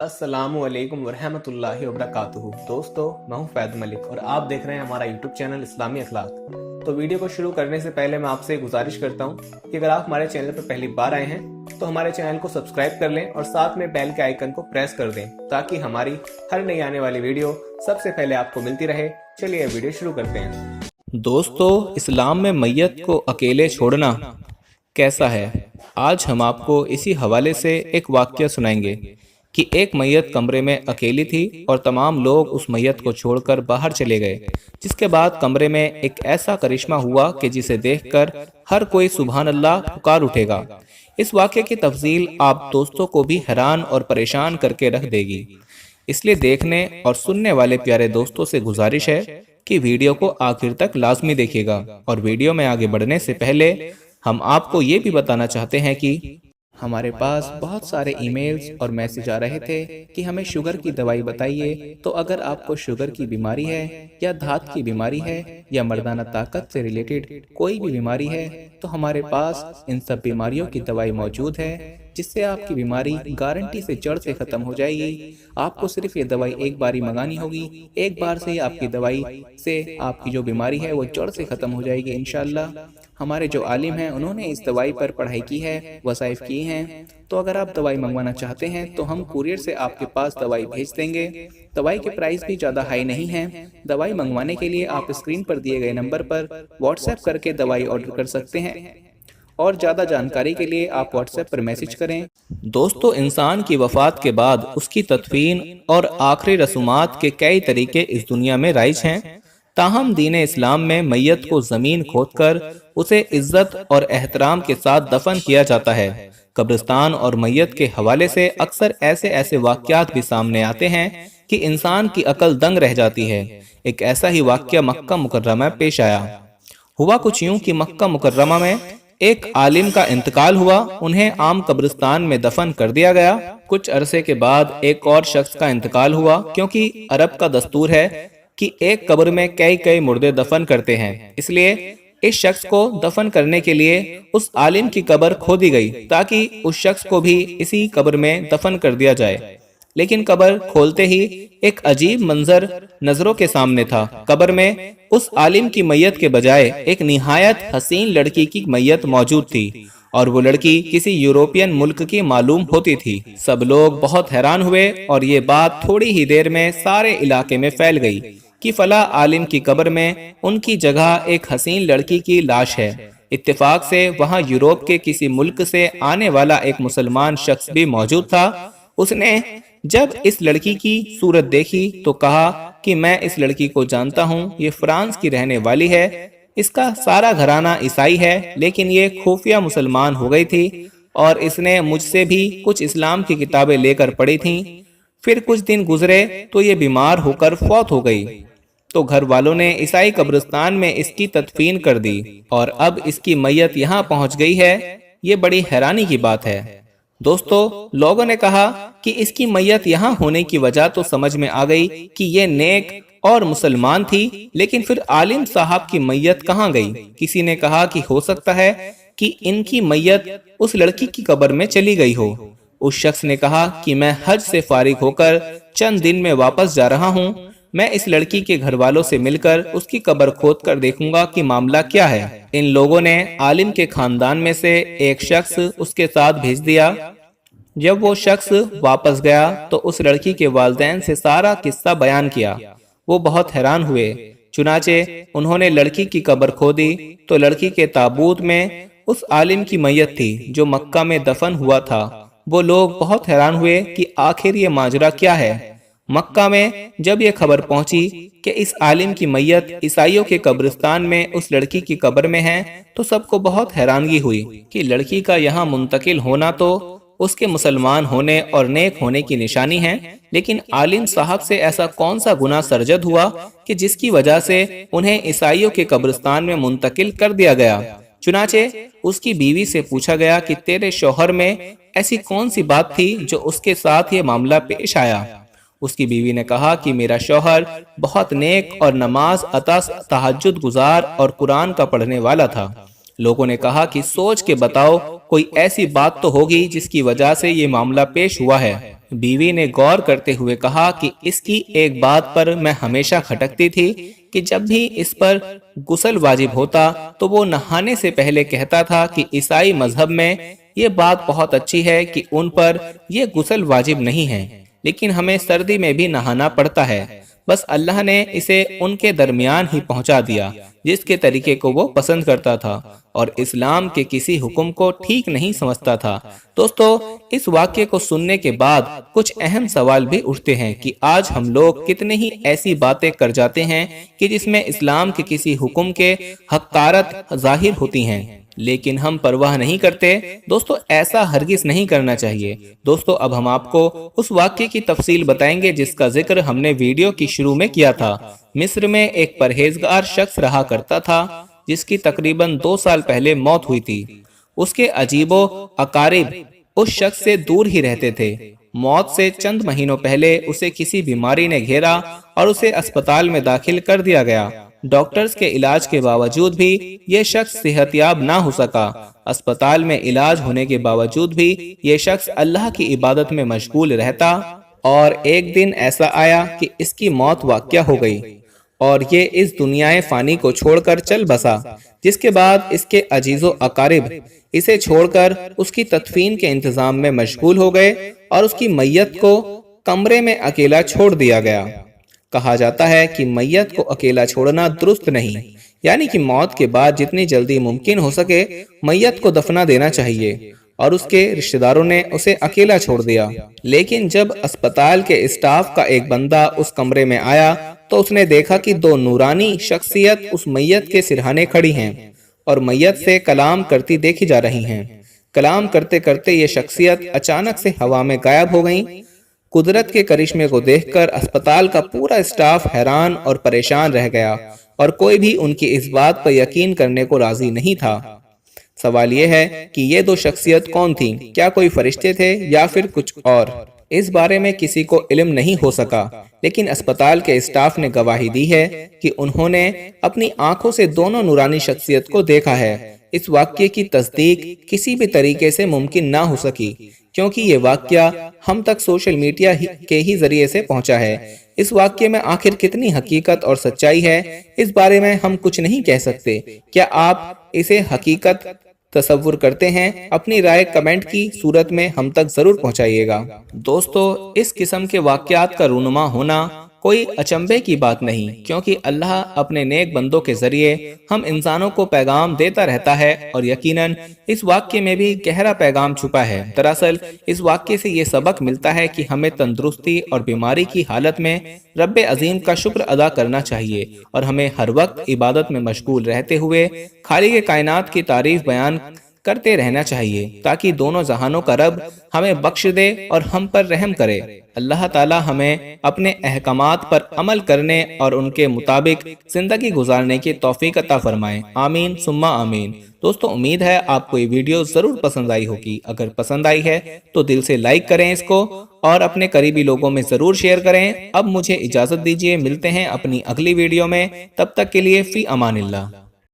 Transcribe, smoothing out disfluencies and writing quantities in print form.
अस्सलामु अलैकुम वरहमतुल्लाहि वबरकातुहू। दोस्तों, मैं हूं फैद मलिक और आप देख रहे हैं हमारा यूट्यूब चैनल इस्लामी अखलाक। तो वीडियो को शुरू करने से पहले मैं आपसे गुजारिश करता हूं कि अगर आप हमारे चैनल पर पहली बार आए हैं तो हमारे चैनल को सब्सक्राइब कर लें और साथ में बेल के आइकन को प्रेस कर दें ताकि हमारी हर नई आने वाली वीडियो सबसे पहले आपको मिलती रहे। चलिए वीडियो शुरू करते हैं। दोस्तों, इस्लाम में मैयत को अकेले छोड़ना कैसा है, आज हम आपको इसी हवाले से एक वाक़या सुनाएंगे कि एक मैयत कमरे में अकेली थी और तमाम लोग उस मैयत को छोड़कर बाहर चले गए, जिसके बाद कमरे में एक ऐसा करिश्मा हुआ कि जिसे देखकर हर कोई सुभान अल्लाह पुकार उठेगा। इस वाक़े की तफसील आप दोस्तों को भी हैरान और परेशान करके रख देगी, इसलिए देखने और सुनने वाले प्यारे दोस्तों से गुजारिश है कि वीडियो को आखिर तक लाजमी देखिएगा। और वीडियो में आगे बढ़ने से पहले हम आपको ये भी बताना चाहते हैं कि हमारे पास बहुत सारे ईमेल्स और मैसेज आ रहे थे कि हमें शुगर की दवाई बताइए। तो अगर आपको शुगर की बीमारी है या धात की बीमारी है या मर्दाना ताकत से रिलेटेड कोई भी बीमारी है तो हमारे पास इन सब बीमारियों की दवाई मौजूद है, जिससे आपकी बीमारी गारंटी से जड़ से ख़त्म हो जाएगी। आपको सिर्फ ये दवाई एक बार ही मंगानी होगी, एक बार से ही आपकी दवाई से आपकी जो बीमारी है वो जड़ से ख़त्म हो जाएगी इंशाअल्लाह। हमारे जो आलिम हैं उन्होंने इस दवाई पर पढ़ाई की है, वसाइफ किए हैं। तो अगर आप दवाई मंगवाना चाहते हैं तो हम कुरियर से आपके पास दवाई भेज देंगे। दवाई के प्राइस भी ज़्यादा हाई नहीं है। दवाई मंगवाने के लिए आप स्क्रीन पर दिए गए नंबर पर व्हाट्सएप करके दवाई ऑर्डर कर सकते हैं और ज़्यादा जानकारी के लिए आप व्हाट्सएप पर मैसेज करें। दोस्तों, इंसान की वफ़ात के बाद उसकी तदफीन और आखिरी रसूमात के कई तरीके इस दुनिया में राइज हैं। ताहम दीन इस्लाम में मैयत को ज़मीन खोदकर उसे इज्जत और एहतराम के साथ दफन किया जाता है। कब्रिस्तान और मैयत के हवाले से अक्सर ऐसे वाक़यात भी सामने आते हैं कि इंसान की अकल दंग रह जाती है। एक ऐसा ही वाक़या मक्का मुकर्रमा में पेश आया। हुआ कुछ यूं कि मक्का मुकर्रमा में एक आलिम का इंतकाल हुआ। उन्हें आम कब्रिस्तान में दफन कर दिया गया। कुछ अरसे के बाद एक और शख्स का इंतकाल हुआ, क्योंकि अरब का दस्तूर है कि एक कब्र में कई मुर्दे दफन करते हैं। इसलिए इस शख्स को दफन करने के लिए उस आलिम की कब्र खोदी गई ताकि उस शख्स को भी इसी कब्र में दफन कर दिया जाए। लेकिन कब्र खोलते ही एक अजीब मंजर नजरों के सामने था। कब्र में उस आलिम की मैयत के बजाय एक निहायत हसीन लड़की की मैयत मौजूद थी और वो लड़की किसी यूरोपियन मुल्क की मालूम होती थी। सब लोग बहुत हैरान हुए और ये बात थोड़ी ही देर में सारे इलाके में फैल गई कि फला आलिम की कब्र में उनकी जगह एक हसीन लड़की की लाश है। इत्तेफाक से वहां यूरोप के किसी मुल्क से आने वाला एक मुसलमान शख्स भी मौजूद था। उसने जब इस लड़की की सूरत देखी तो कहा कि मैं इस लड़की को जानता हूँ, ये फ्रांस की रहने वाली है, इसका सारा घराना ईसाई है, लेकिन ये खुफिया मुसलमान हो गई थी और इसने मुझसे भी कुछ इस्लाम की किताबें लेकर पढ़ी थीं। फिर कुछ दिन गुजरे तो ये बीमार होकर फौत हो गई। तो घर वालों ने ईसाई कब्रिस्तान में इसकी तदफीन कर दी और अब इसकी मैयत यहाँ पहुँच गई है। ये बड़ी हैरानी की बात है। दोस्तों, लोगों ने कहा कि इसकी मैयत यहाँ होने की वजह तो समझ में आ गई कि ये नेक और मुसलमान थी, लेकिन फिर आलिम साहब की मैयत कहाँ गई? किसी ने कहा कि हो सकता है कि इनकी मैयत उस लड़की की कब्र में चली गई हो। उस शख्स ने कहा कि मैं हज से फारिग होकर चंद दिन में वापस जा रहा हूँ। मैं इस लड़की के घर वालों से मिलकर उसकी कब्र खोद कर देखूंगा कि मामला क्या है। इन लोगों ने आलिम के खानदान में से एक शख्स उसके साथ भेज दिया। जब वो शख्स वापस गया तो उस लड़की के वालिदैन से सारा किस्सा बयान किया। वो बहुत हैरान हुए। चुनाचे उन्होंने लड़की की कब्र खोदी तो लड़की के ताबूत में उस आलिम की मैयत थी जो मक्का में दफन हुआ था। वो लोग बहुत हैरान हुए कि आखिर ये माजरा क्या है। मक्का में जब ये खबर पहुंची कि इस आलिम की मैयत ईसाइयों के कब्रिस्तान में उस लड़की की कब्र में है तो सबको बहुत हैरानगी हुई कि लड़की का यहाँ मुंतकिल होना तो उसके मुसलमान होने और नेक होने की निशानी है, लेकिन आलिम साहब से ऐसा कौन सा गुनाह सरजद हुआ कि जिसकी वजह से उन्हें ईसाइयों के कब्रिस्तान में मुंतकिल कर दिया गया। चुनाचे उसकी बीवी से पूछा गया कि तेरे शौहर में ऐसी कौन सी बात थी जो उसके साथ ये मामला पेश आया। उसकी बीवी ने कहा कि मेरा शौहर बहुत नेक और नमाज अता तहज्जुद गुजार और कुरान का पढ़ने वाला था। लोगों ने कहा कि सोच के बताओ, कोई ऐसी बात तो होगी जिसकी वजह से ये मामला पेश हुआ है। बीवी ने गौर करते हुए कहा कि इसकी एक बात पर मैं हमेशा खटकती थी कि जब भी इस पर गुस्ल वाजिब होता तो वो नहाने से पहले कहता था कि ईसाई मजहब में ये बात बहुत अच्छी है कि उन पर ये गुस्ल वाजिब नहीं है, लेकिन हमें सर्दी में भी नहाना पड़ता है। बस अल्लाह ने इसे उनके दरमियान ही पहुंचा दिया जिसके तरीके को वो पसंद करता था और इस्लाम के किसी हुक्म को ठीक नहीं समझता था। दोस्तों, इस वाक्य को सुनने के बाद कुछ अहम सवाल भी उठते हैं कि आज हम लोग कितने ही ऐसी बातें कर जाते हैं कि जिसमें इस्लाम के किसी हुक्म के हक़ारत जाहिर होती हैं, लेकिन हम परवाह नहीं करते। दोस्तों, ऐसा हरगिज नहीं करना चाहिए। दोस्तों, अब हम आपको उस वाक्य की तफसील बताएंगे जिसका जिक्र हमने वीडियो की शुरू में किया था। मिस्र में एक परहेजगार शख्स रहा करता था जिसकी तकरीबन 2 साल पहले मौत हुई थी। उसके अजीबो अकारिब उस शख्स से दूर ही रहते थे। मौत से चंद महीनों पहले उसे किसी बीमारी ने घेरा और उसे अस्पताल में दाखिल कर दिया गया। डॉक्टर्स के इलाज के बावजूद भी ये शख्स सेहतयाब ना हो सका। अस्पताल में इलाज होने के बावजूद भी ये शख्स अल्लाह की इबादत में मशगूल रहता और एक दिन ऐसा आया कि इसकी मौत वाक़या हो गई और ये इस दुनियाए फानी को छोड़कर चल बसा, जिसके बाद इसके अजीजो अकारिब इसे छोड़कर उसकी तदफीन के इंतजाम में मशगूल हो गए और उसकी मैयत को कमरे में अकेला छोड़ दिया गया। कहा जाता है कि मैयत को अकेला छोड़ना दुरुस्त नहीं, यानी कि मौत के बाद जितनी जल्दी मुमकिन हो सके मैयत को दफना देना चाहिए, और उसके रिश्तेदारों ने उसे अकेला छोड़ दिया। लेकिन जब अस्पताल के स्टाफ का एक बंदा उस कमरे में आया तो उसने देखा कि 2 नूरानी शख्सियत उस मैयत के सिरहाने खड़ी हैं और मैयत से कलाम करती देखी जा रही हैं। कलाम करते करते ये शख्सियत अचानक से हवा में गायब हो गईं। कुदरत के करिश्मे को देखकर अस्पताल का पूरा स्टाफ हैरान और परेशान रह गया और कोई भी उनकी इस बात पर यकीन करने को राजी नहीं था। सवाल यह है कि ये 2 शख्सियत कौन थीं? क्या कोई फरिश्ते थे या फिर कुछ और? इस बारे में किसी को इल्म नहीं हो सका, लेकिन अस्पताल के स्टाफ ने गवाही दी है कि उन्होंने अपनी आंखों से दोनों नूरानी शख्सियत को देखा है। इस वाक्य की तस्दीक किसी भी तरीके से मुमकिन ना हो सकी, क्योंकि ये वाक्या हम तक सोशल मीडिया के ही जरिए से पहुंचा है। इस वाक्य में आखिर कितनी हकीकत और सच्चाई है, इस बारे में हम कुछ नहीं कह सकते। क्या आप इसे हकीकत तसव्वुर करते हैं? अपनी राय कमेंट की सूरत में हम तक जरूर पहुंचाइएगा। दोस्तों, इस किस्म के वाकयात का रूनुमा होना कोई अचंभे की बात नहीं, क्योंकि अल्लाह अपने नेक बंदों के जरिए हम इंसानों को पैगाम देता रहता है और यकीनन इस वाक्य में भी गहरा पैगाम छुपा है। दरअसल इस वाक्य से ये सबक मिलता है कि हमें तंदुरुस्ती और बीमारी की हालत में रब्बे अजीम का शुक्र अदा करना चाहिए और हमें हर वक्त इबादत में मशगूल रहते हुए खालिक कायनात की तारीफ बयान करते रहना चाहिए, ताकि दोनों जहानों का रब हमें बख्श दे और हम पर रहम करे। अल्लाह ताला हमें अपने अहकामात पर अमल करने और उनके मुताबिक जिंदगी गुजारने की तौफीक अता फरमाए। आमीन सुम्मा आमीन। दोस्तों, उम्मीद है आपको ये वीडियो जरूर पसंद आई होगी। अगर पसंद आई है तो दिल से लाइक करें इसको और अपने करीबी लोगों में जरूर शेयर करें। अब मुझे इजाजत दीजिए, मिलते हैं अपनी अगली वीडियो में। तब तक के लिए फी अमानिल्लाह।